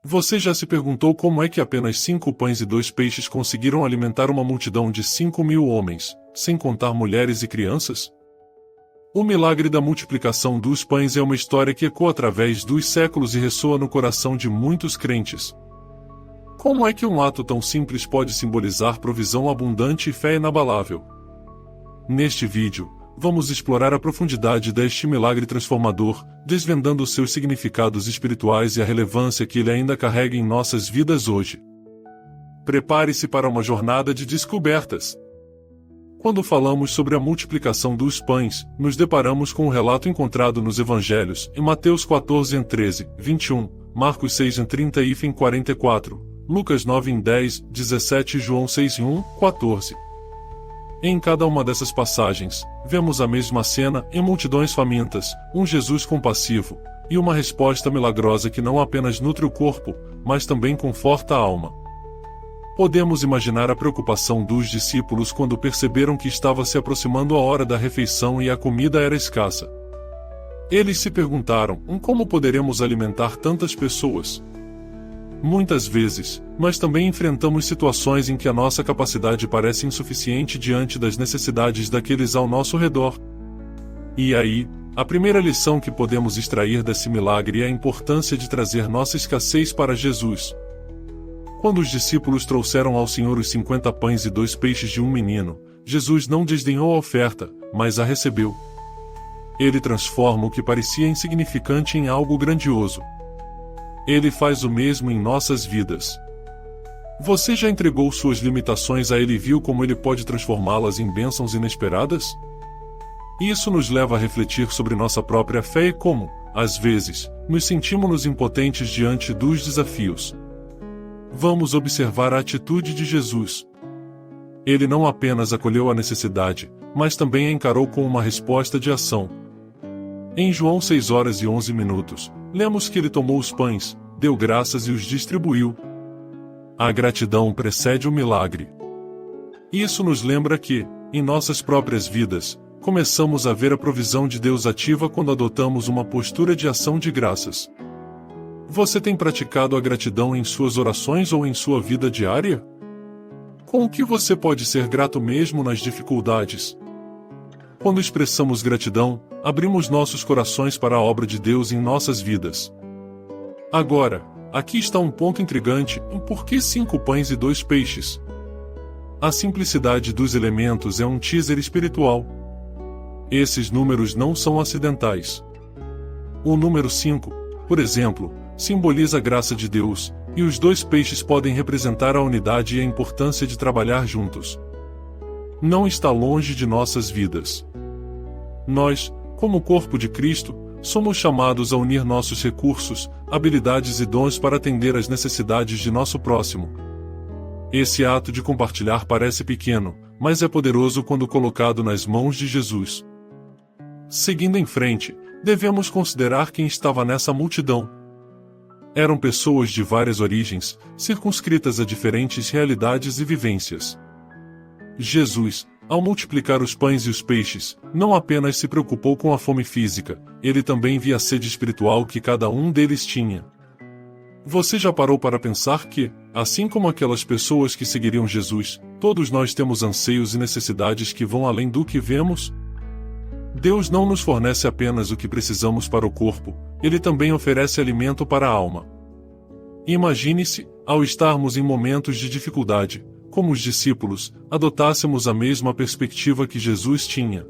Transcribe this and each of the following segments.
Você já se perguntou como é que apenas 5 pães e 2 peixes conseguiram alimentar uma multidão de 5.000 homens, sem contar mulheres e crianças? O milagre da multiplicação dos pães é uma história que ecoa através dos séculos e ressoa no coração de muitos crentes. Como é que um ato tão simples pode simbolizar provisão abundante e fé inabalável? Neste vídeo, vamos explorar a profundidade deste milagre transformador, desvendando seus significados espirituais e a relevância que ele ainda carrega em nossas vidas hoje. Prepare-se para uma jornada de descobertas. Quando falamos sobre a multiplicação dos pães, nos deparamos com um relato encontrado nos Evangelhos, em Mateus 14:13, 21, Marcos 6:30 e 44, Lucas 9:10, 17 e João 6:1, 14. Em cada uma dessas passagens, vemos a mesma cena em multidões famintas, um Jesus compassivo, e uma resposta milagrosa que não apenas nutre o corpo, mas também conforta a alma. Podemos imaginar a preocupação dos discípulos quando perceberam que estava se aproximando a hora da refeição e a comida era escassa. Eles se perguntaram: como poderemos alimentar tantas pessoas? Muitas vezes, nós também enfrentamos situações em que a nossa capacidade parece insuficiente diante das necessidades daqueles ao nosso redor. E aí, a primeira lição que podemos extrair desse milagre é a importância de trazer nossa escassez para Jesus. Quando os discípulos trouxeram ao Senhor os 50 pães e 2 peixes de um menino, Jesus não desdenhou a oferta, mas a recebeu. Ele transforma o que parecia insignificante em algo grandioso. Ele faz o mesmo em nossas vidas. Você já entregou suas limitações a Ele e viu como Ele pode transformá-las em bênçãos inesperadas? Isso nos leva a refletir sobre nossa própria fé e como, às vezes, nos sentimos impotentes diante dos desafios. Vamos observar a atitude de Jesus. Ele não apenas acolheu a necessidade, mas também a encarou com uma resposta de ação. Em João 6:11, lemos que ele tomou os pães, deu graças e os distribuiu. A gratidão precede o milagre. Isso nos lembra que, em nossas próprias vidas, começamos a ver a provisão de Deus ativa quando adotamos uma postura de ação de graças. Você tem praticado a gratidão em suas orações ou em sua vida diária? Com o que você pode ser grato mesmo nas dificuldades? Quando expressamos gratidão, abrimos nossos corações para a obra de Deus em nossas vidas. Agora, aqui está um ponto intrigante: por que 5 pães e 2 peixes? A simplicidade dos elementos é um teaser espiritual. Esses números não são acidentais. O número 5, por exemplo, simboliza a graça de Deus, e os 2 peixes podem representar a unidade e a importância de trabalhar juntos. Não está longe de nossas vidas. Nós, como corpo de Cristo, somos chamados a unir nossos recursos, habilidades e dons para atender às necessidades de nosso próximo. Esse ato de compartilhar parece pequeno, mas é poderoso quando colocado nas mãos de Jesus. Seguindo em frente, devemos considerar quem estava nessa multidão. Eram pessoas de várias origens, circunscritas a diferentes realidades e vivências. Jesus, ao multiplicar os pães e os peixes, não apenas se preocupou com a fome física, ele também via a sede espiritual que cada um deles tinha. Você já parou para pensar que, assim como aquelas pessoas que seguiriam Jesus, todos nós temos anseios e necessidades que vão além do que vemos? Deus não nos fornece apenas o que precisamos para o corpo, Ele também oferece alimento para a alma. Imagine-se, ao estarmos em momentos de dificuldade, como os discípulos, adotássemos a mesma perspectiva que Jesus tinha.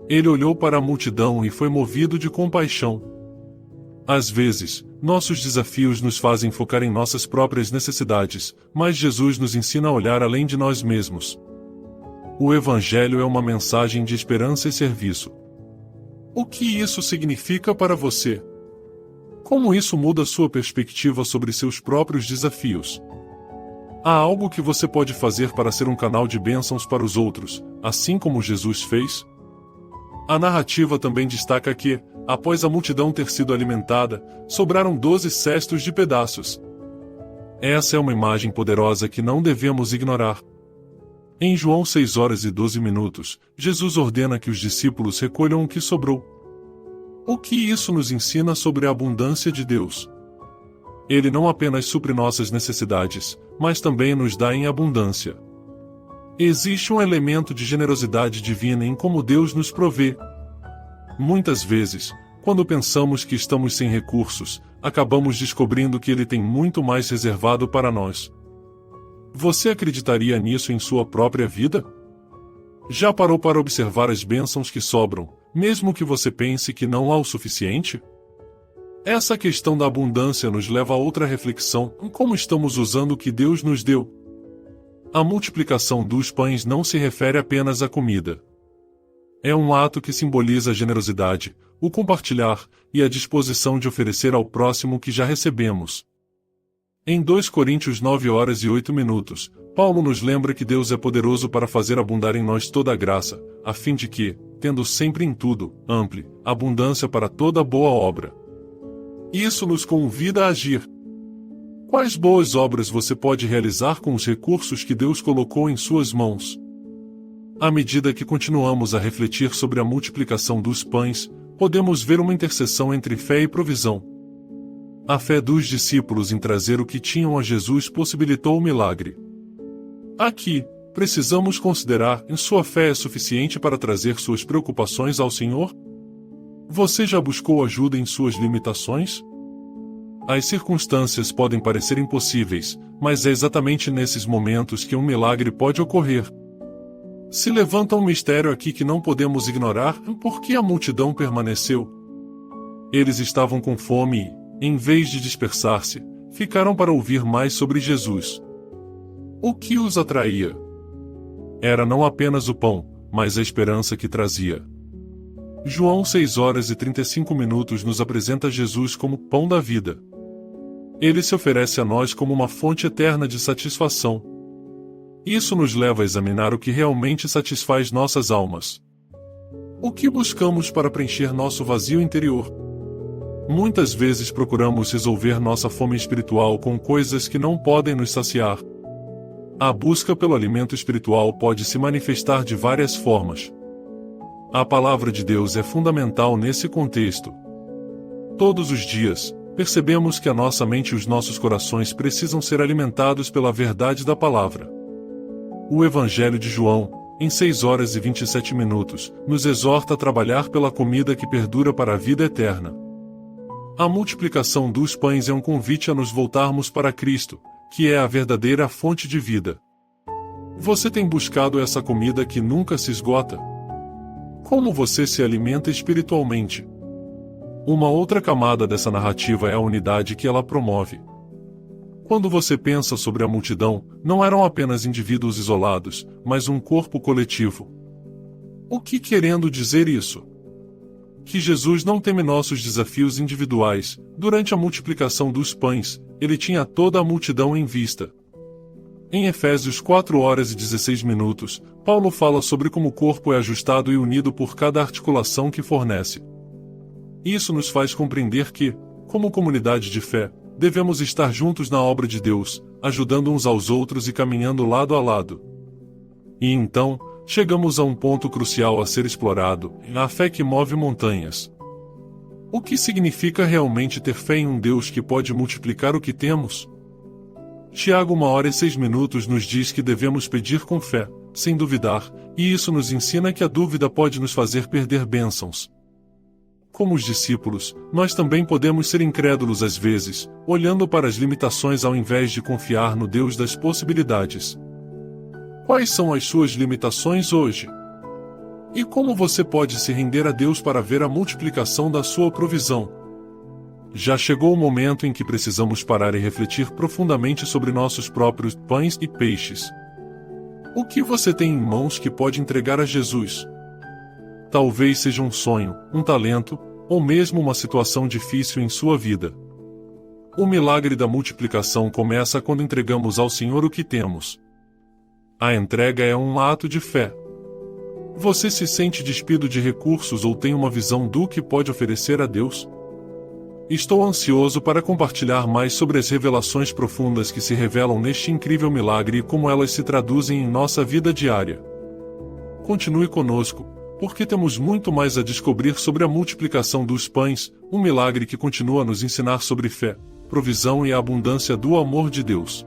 Ele olhou para a multidão e foi movido de compaixão. Às vezes, nossos desafios nos fazem focar em nossas próprias necessidades, mas Jesus nos ensina a olhar além de nós mesmos. O Evangelho é uma mensagem de esperança e serviço. O que isso significa para você? Como isso muda sua perspectiva sobre seus próprios desafios? Há algo que você pode fazer para ser um canal de bênçãos para os outros, assim como Jesus fez? A narrativa também destaca que, após a multidão ter sido alimentada, sobraram 12 cestos de pedaços. Essa é uma imagem poderosa que não devemos ignorar. Em João 6:12, Jesus ordena que os discípulos recolham o que sobrou. O que isso nos ensina sobre a abundância de Deus? Ele não apenas supre nossas necessidades, mas também nos dá em abundância. Existe um elemento de generosidade divina em como Deus nos provê. Muitas vezes, quando pensamos que estamos sem recursos, acabamos descobrindo que Ele tem muito mais reservado para nós. Você acreditaria nisso em sua própria vida? Já parou para observar as bênçãos que sobram, mesmo que você pense que não há o suficiente? Essa questão da abundância nos leva a outra reflexão em como estamos usando o que Deus nos deu. A multiplicação dos pães não se refere apenas à comida. É um ato que simboliza a generosidade, o compartilhar e a disposição de oferecer ao próximo o que já recebemos. Em 2 Coríntios 9h08, Paulo nos lembra que Deus é poderoso para fazer abundar em nós toda a graça, a fim de que, tendo sempre em tudo, amplie, abundância para toda boa obra. Isso nos convida a agir. Quais boas obras você pode realizar com os recursos que Deus colocou em suas mãos? À medida que continuamos a refletir sobre a multiplicação dos pães, podemos ver uma interseção entre fé e provisão. A fé dos discípulos em trazer o que tinham a Jesus possibilitou o milagre. Aqui, precisamos considerar se sua fé é suficiente para trazer suas preocupações ao Senhor? Você já buscou ajuda em suas limitações? As circunstâncias podem parecer impossíveis, mas é exatamente nesses momentos que um milagre pode ocorrer. Se levanta um mistério aqui que não podemos ignorar: por que a multidão permaneceu? Eles estavam com fome e, em vez de dispersar-se, ficaram para ouvir mais sobre Jesus. O que os atraía? Era não apenas o pão, mas a esperança que trazia. João 6h35 nos apresenta Jesus como pão da vida. Ele se oferece a nós como uma fonte eterna de satisfação. Isso nos leva a examinar o que realmente satisfaz nossas almas. O que buscamos para preencher nosso vazio interior? Muitas vezes procuramos resolver nossa fome espiritual com coisas que não podem nos saciar. A busca pelo alimento espiritual pode se manifestar de várias formas. A palavra de Deus é fundamental nesse contexto. Todos os dias, percebemos que a nossa mente e os nossos corações precisam ser alimentados pela verdade da palavra. O Evangelho de João, em 6h27, nos exorta a trabalhar pela comida que perdura para a vida eterna. A multiplicação dos pães é um convite a nos voltarmos para Cristo, que é a verdadeira fonte de vida. Você tem buscado essa comida que nunca se esgota? Como você se alimenta espiritualmente? Uma outra camada dessa narrativa é a unidade que ela promove. Quando você pensa sobre a multidão, não eram apenas indivíduos isolados, mas um corpo coletivo. O que querendo dizer isso? Que Jesus não teme nossos desafios individuais. Durante a multiplicação dos pães, ele tinha toda a multidão em vista. Em Efésios 4h16, Paulo fala sobre como o corpo é ajustado e unido por cada articulação que fornece. Isso nos faz compreender que, como comunidade de fé, devemos estar juntos na obra de Deus, ajudando uns aos outros e caminhando lado a lado. E então, chegamos a um ponto crucial a ser explorado: a fé que move montanhas. O que significa realmente ter fé em um Deus que pode multiplicar o que temos? Tiago 1h06 nos diz que devemos pedir com fé, sem duvidar, e isso nos ensina que a dúvida pode nos fazer perder bênçãos. Como os discípulos, nós também podemos ser incrédulos às vezes, olhando para as limitações ao invés de confiar no Deus das possibilidades. Quais são as suas limitações hoje? E como você pode se render a Deus para ver a multiplicação da sua provisão? Já chegou o momento em que precisamos parar e refletir profundamente sobre nossos próprios pães e peixes. O que você tem em mãos que pode entregar a Jesus? Talvez seja um sonho, um talento, ou mesmo uma situação difícil em sua vida. O milagre da multiplicação começa quando entregamos ao Senhor o que temos. A entrega é um ato de fé. Você se sente despido de recursos ou tem uma visão do que pode oferecer a Deus? Estou ansioso para compartilhar mais sobre as revelações profundas que se revelam neste incrível milagre e como elas se traduzem em nossa vida diária. Continue conosco, porque temos muito mais a descobrir sobre a multiplicação dos pães, um milagre que continua a nos ensinar sobre fé, provisão e a abundância do amor de Deus.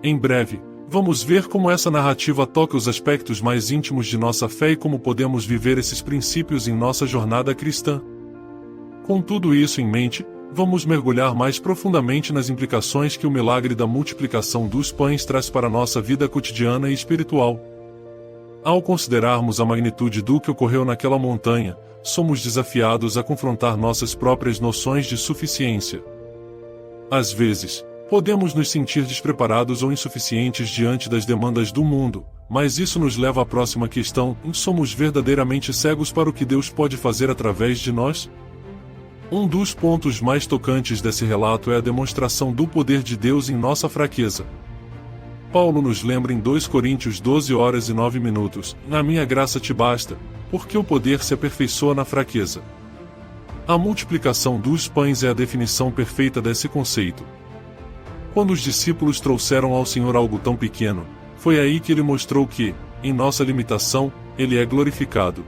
Em breve, vamos ver como essa narrativa toca os aspectos mais íntimos de nossa fé e como podemos viver esses princípios em nossa jornada cristã. Com tudo isso em mente, vamos mergulhar mais profundamente nas implicações que o milagre da multiplicação dos pães traz para a nossa vida cotidiana e espiritual. Ao considerarmos a magnitude do que ocorreu naquela montanha, somos desafiados a confrontar nossas próprias noções de suficiência. Às vezes, podemos nos sentir despreparados ou insuficientes diante das demandas do mundo, mas isso nos leva à próxima questão: somos verdadeiramente cegos para o que Deus pode fazer através de nós? Um dos pontos mais tocantes desse relato é a demonstração do poder de Deus em nossa fraqueza. Paulo nos lembra em 2 Coríntios 12:09: "Na minha graça te basta, porque o poder se aperfeiçoa na fraqueza." A multiplicação dos pães é a definição perfeita desse conceito. Quando os discípulos trouxeram ao Senhor algo tão pequeno, foi aí que ele mostrou que, em nossa limitação, ele é glorificado.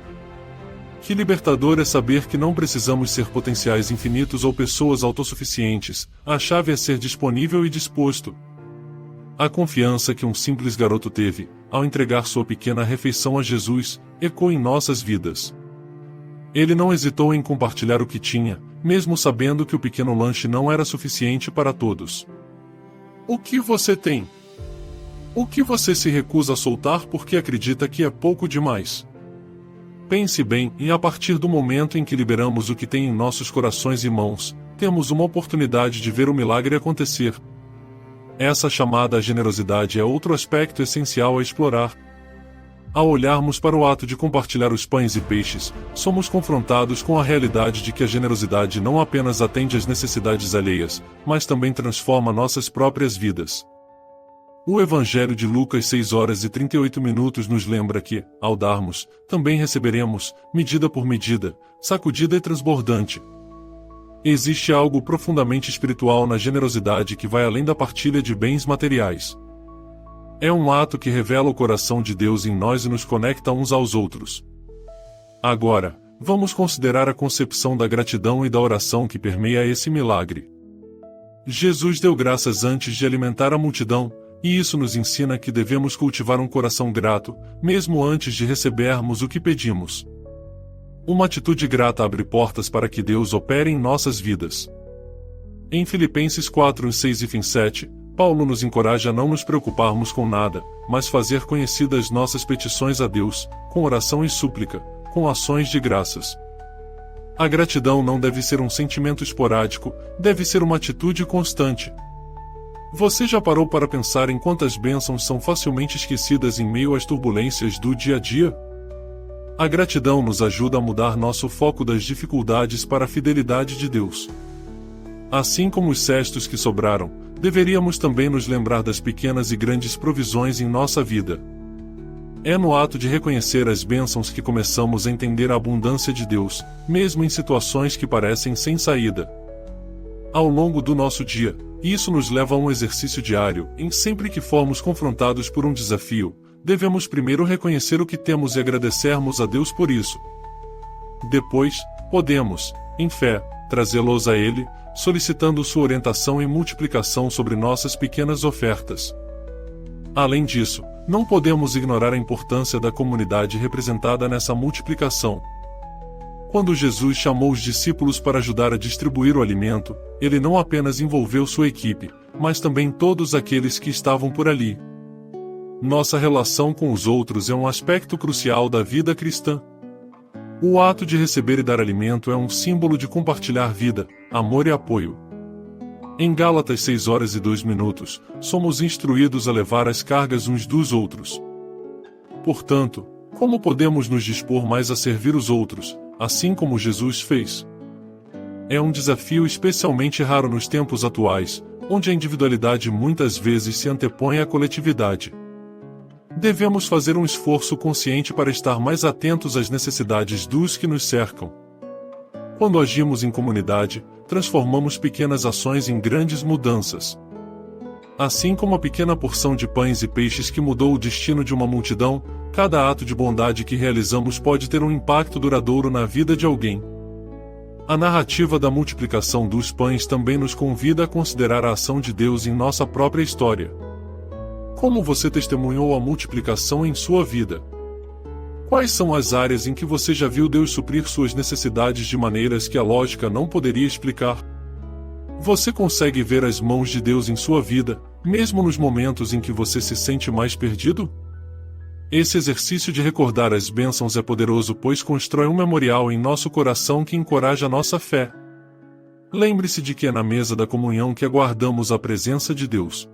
Que libertador é saber que não precisamos ser potenciais infinitos ou pessoas autossuficientes, a chave é ser disponível e disposto. A confiança que um simples garoto teve, ao entregar sua pequena refeição a Jesus, ecoa em nossas vidas. Ele não hesitou em compartilhar o que tinha, mesmo sabendo que o pequeno lanche não era suficiente para todos. O que você tem? O que você se recusa a soltar porque acredita que é pouco demais? Pense bem, e a partir do momento em que liberamos o que tem em nossos corações e mãos, temos uma oportunidade de ver o milagre acontecer. Essa chamada à generosidade é outro aspecto essencial a explorar. Ao olharmos para o ato de compartilhar os pães e peixes, somos confrontados com a realidade de que a generosidade não apenas atende às necessidades alheias, mas também transforma nossas próprias vidas. O Evangelho de Lucas 6:38 nos lembra que, ao darmos, também receberemos, medida por medida, sacudida e transbordante. Existe algo profundamente espiritual na generosidade que vai além da partilha de bens materiais. É um ato que revela o coração de Deus em nós e nos conecta uns aos outros. Agora, vamos considerar a concepção da gratidão e da oração que permeia esse milagre. Jesus deu graças antes de alimentar a multidão, e isso nos ensina que devemos cultivar um coração grato, mesmo antes de recebermos o que pedimos. Uma atitude grata abre portas para que Deus opere em nossas vidas. Em Filipenses 4:6-7, Paulo nos encoraja a não nos preocuparmos com nada, mas fazer conhecidas nossas petições a Deus, com oração e súplica, com ações de graças. A gratidão não deve ser um sentimento esporádico, deve ser uma atitude constante. Você já parou para pensar em quantas bênçãos são facilmente esquecidas em meio às turbulências do dia a dia? A gratidão nos ajuda a mudar nosso foco das dificuldades para a fidelidade de Deus. Assim como os cestos que sobraram, deveríamos também nos lembrar das pequenas e grandes provisões em nossa vida. É no ato de reconhecer as bênçãos que começamos a entender a abundância de Deus, mesmo em situações que parecem sem saída. Ao longo do nosso dia, isso nos leva a um exercício diário, em sempre que formos confrontados por um desafio, devemos primeiro reconhecer o que temos e agradecermos a Deus por isso. Depois, podemos, em fé, trazê-los a Ele, solicitando sua orientação e multiplicação sobre nossas pequenas ofertas. Além disso, não podemos ignorar a importância da comunidade representada nessa multiplicação. Quando Jesus chamou os discípulos para ajudar a distribuir o alimento, ele não apenas envolveu sua equipe, mas também todos aqueles que estavam por ali. Nossa relação com os outros é um aspecto crucial da vida cristã. O ato de receber e dar alimento é um símbolo de compartilhar vida, amor e apoio. Em Gálatas 6:02, somos instruídos a levar as cargas uns dos outros. Portanto, como podemos nos dispor mais a servir os outros, assim como Jesus fez? É um desafio especialmente raro nos tempos atuais, onde a individualidade muitas vezes se antepõe à coletividade. Devemos fazer um esforço consciente para estar mais atentos às necessidades dos que nos cercam. Quando agimos em comunidade, transformamos pequenas ações em grandes mudanças. Assim como a pequena porção de pães e peixes que mudou o destino de uma multidão, cada ato de bondade que realizamos pode ter um impacto duradouro na vida de alguém. A narrativa da multiplicação dos pães também nos convida a considerar a ação de Deus em nossa própria história. Como você testemunhou a multiplicação em sua vida? Quais são as áreas em que você já viu Deus suprir suas necessidades de maneiras que a lógica não poderia explicar? Você consegue ver as mãos de Deus em sua vida, mesmo nos momentos em que você se sente mais perdido? Esse exercício de recordar as bênçãos é poderoso, pois constrói um memorial em nosso coração que encoraja a nossa fé. Lembre-se de que é na mesa da comunhão que aguardamos a presença de Deus.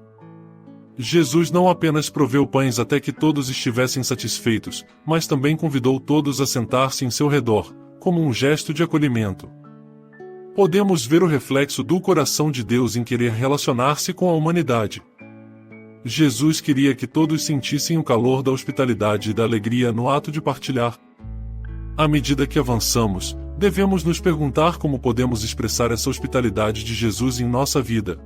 Jesus não apenas proveu pães até que todos estivessem satisfeitos, mas também convidou todos a sentar-se em seu redor, como um gesto de acolhimento. Podemos ver o reflexo do coração de Deus em querer relacionar-se com a humanidade. Jesus queria que todos sentissem o calor da hospitalidade e da alegria no ato de partilhar. À medida que avançamos, devemos nos perguntar como podemos expressar essa hospitalidade de Jesus em nossa vida.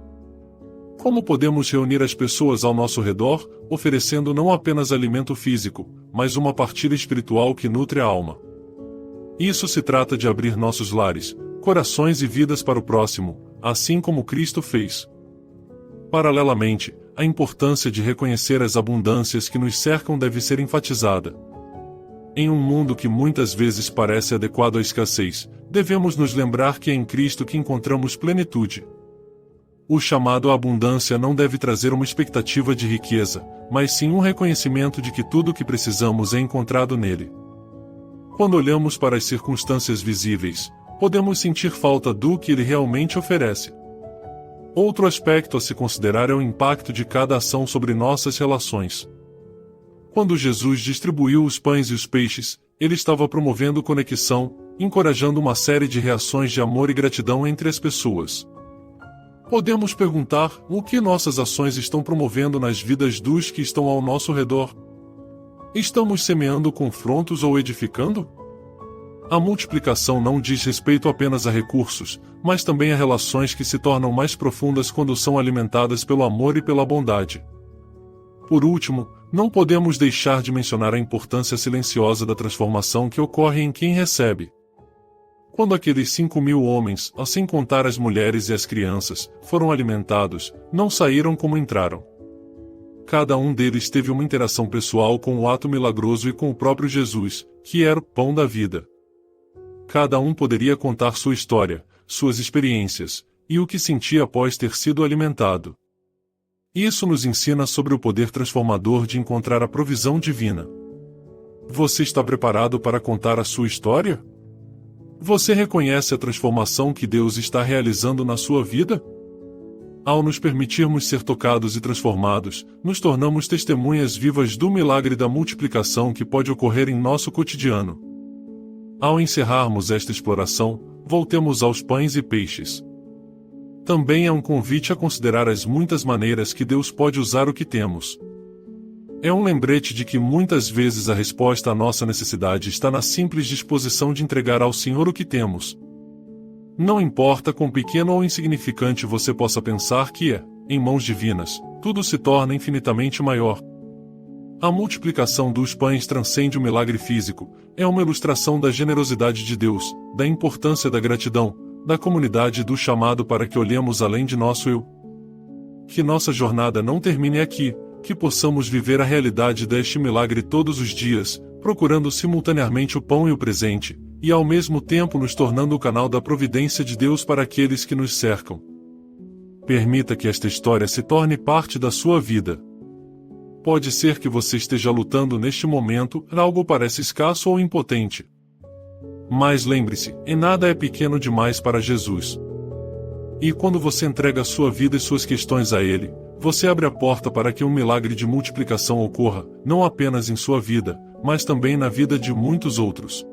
Como podemos reunir as pessoas ao nosso redor, oferecendo não apenas alimento físico, mas uma partilha espiritual que nutre a alma? Isso se trata de abrir nossos lares, corações e vidas para o próximo, assim como Cristo fez. Paralelamente, a importância de reconhecer as abundâncias que nos cercam deve ser enfatizada. Em um mundo que muitas vezes parece adequado à escassez, devemos nos lembrar que é em Cristo que encontramos plenitude. O chamado à abundância não deve trazer uma expectativa de riqueza, mas sim um reconhecimento de que tudo o que precisamos é encontrado nele. Quando olhamos para as circunstâncias visíveis, podemos sentir falta do que ele realmente oferece. Outro aspecto a se considerar é o impacto de cada ação sobre nossas relações. Quando Jesus distribuiu os pães e os peixes, ele estava promovendo conexão, encorajando uma série de reações de amor e gratidão entre as pessoas. Podemos perguntar o que nossas ações estão promovendo nas vidas dos que estão ao nosso redor. Estamos semeando confrontos ou edificando? A multiplicação não diz respeito apenas a recursos, mas também a relações que se tornam mais profundas quando são alimentadas pelo amor e pela bondade. Por último, não podemos deixar de mencionar a importância silenciosa da transformação que ocorre em quem recebe. Quando aqueles 5.000 homens, sem contar as mulheres e as crianças, foram alimentados, não saíram como entraram. Cada um deles teve uma interação pessoal com o ato milagroso e com o próprio Jesus, que era o pão da vida. Cada um poderia contar sua história, suas experiências, e o que sentia após ter sido alimentado. Isso nos ensina sobre o poder transformador de encontrar a provisão divina. Você está preparado para contar a sua história? Você reconhece a transformação que Deus está realizando na sua vida? Ao nos permitirmos ser tocados e transformados, nos tornamos testemunhas vivas do milagre da multiplicação que pode ocorrer em nosso cotidiano. Ao encerrarmos esta exploração, voltemos aos pães e peixes. Também é um convite a considerar as muitas maneiras que Deus pode usar o que temos. É um lembrete de que muitas vezes a resposta à nossa necessidade está na simples disposição de entregar ao Senhor o que temos. Não importa quão pequeno ou insignificante você possa pensar que é, em mãos divinas, tudo se torna infinitamente maior. A multiplicação dos pães transcende o milagre físico, é uma ilustração da generosidade de Deus, da importância da gratidão, da comunidade e do chamado para que olhemos além de nosso eu. Que nossa jornada não termine aqui, que possamos viver a realidade deste milagre todos os dias, procurando simultaneamente o pão e o presente, e ao mesmo tempo nos tornando o canal da providência de Deus para aqueles que nos cercam. Permita que esta história se torne parte da sua vida. Pode ser que você esteja lutando neste momento, algo parece escasso ou impotente. Mas lembre-se, em nada é pequeno demais para Jesus. E quando você entrega sua vida e suas questões a Ele, você abre a porta para que um milagre de multiplicação ocorra, não apenas em sua vida, mas também na vida de muitos outros.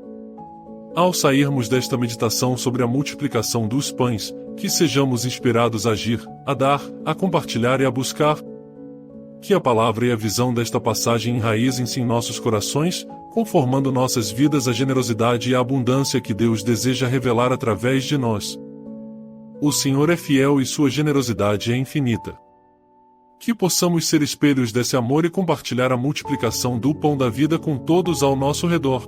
Ao sairmos desta meditação sobre a multiplicação dos pães, que sejamos inspirados a agir, a dar, a compartilhar e a buscar. Que a palavra e a visão desta passagem enraizem-se em nossos corações, conformando nossas vidas à generosidade e à abundância que Deus deseja revelar através de nós. O Senhor é fiel e sua generosidade é infinita. Que possamos ser espelhos desse amor e compartilhar a multiplicação do pão da vida com todos ao nosso redor.